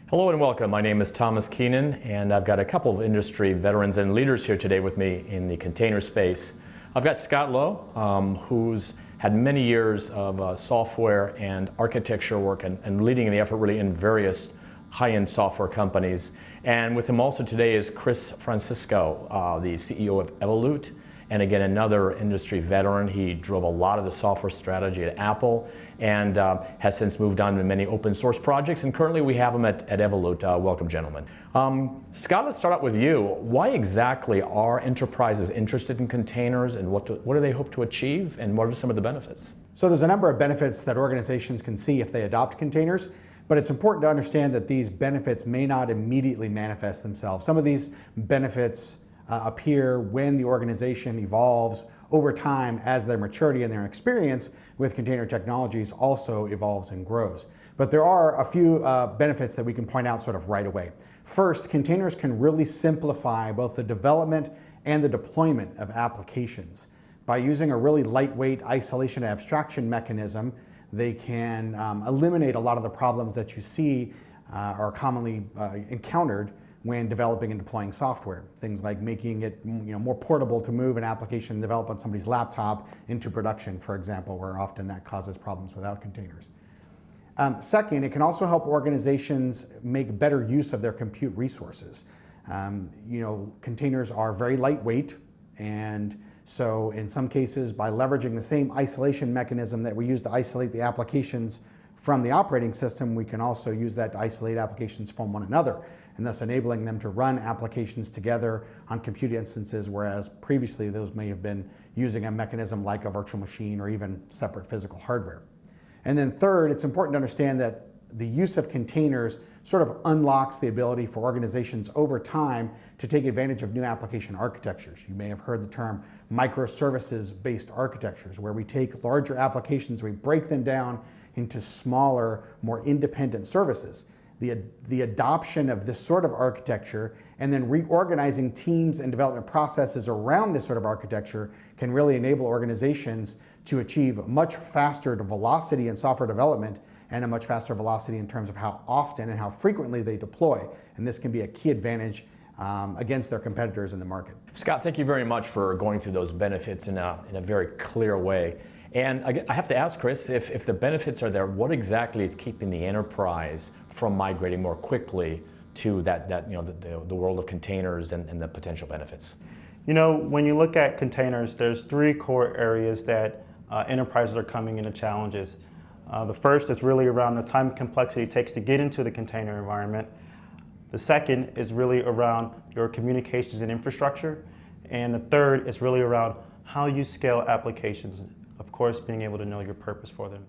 Hello and welcome. My name is Thomas Keenan, and I've got a couple of industry veterans and leaders here today with me in the container space. I've got Scott Lowe, who's had many years of software and architecture work and leading the effort really in various high-end software companies. And with him also today is Chris Francisco, the CEO of Evolute, and again another industry veteran. He drove a lot of the software strategy at Apple and has since moved on to many open source projects, and currently we have him at Evolute. Welcome, gentlemen. Scott, let's start out with you. Why exactly are enterprises interested in containers, and what do they hope to achieve, and what are some of the benefits? So there's a number of benefits that organizations can see if they adopt containers, but it's important to understand that these benefits may not immediately manifest themselves. Some of these benefits appear when the organization evolves over time as their maturity and their experience with container technologies also evolves and grows. But there are a few benefits that we can point out sort of right away. First, containers can really simplify both the development and the deployment of applications. By using a really lightweight isolation and abstraction mechanism, they can eliminate a lot of the problems that you see are commonly encountered when developing and deploying software. Things like making it more portable to move an application developed on somebody's laptop into production, for example, where often that causes problems without containers. Second, it can also help organizations make better use of their compute resources. Containers are very lightweight, and so in some cases, by leveraging the same isolation mechanism that we use to isolate the applications from the operating system, we can also use that to isolate applications from one another, and thus enabling them to run applications together on compute instances, whereas previously those may have been using a mechanism like a virtual machine or even separate physical hardware. And then third, it's important to understand that the use of containers sort of unlocks the ability for organizations over time to take advantage of new application architectures. You may have heard the term microservices-based architectures, where we take larger applications, we break them down into smaller, more independent services. The adoption of this sort of architecture and then reorganizing teams and development processes around this sort of architecture can really enable organizations to achieve much faster velocity in software development and a much faster velocity in terms of how often and how frequently they deploy. And this can be a key advantage against their competitors in the market. Scott, thank you very much for going through those benefits in a very clear way. And I have to ask, Chris, if the benefits are there, what exactly is keeping the enterprise from migrating more quickly to the world of containers and the potential benefits? When you look at containers, there's three core areas that enterprises are coming into challenges. The first is really around the time and complexity it takes to get into the container environment. The second is really around your communications and infrastructure. And the third is really around how you scale applications. Of course, being able to know your purpose for them.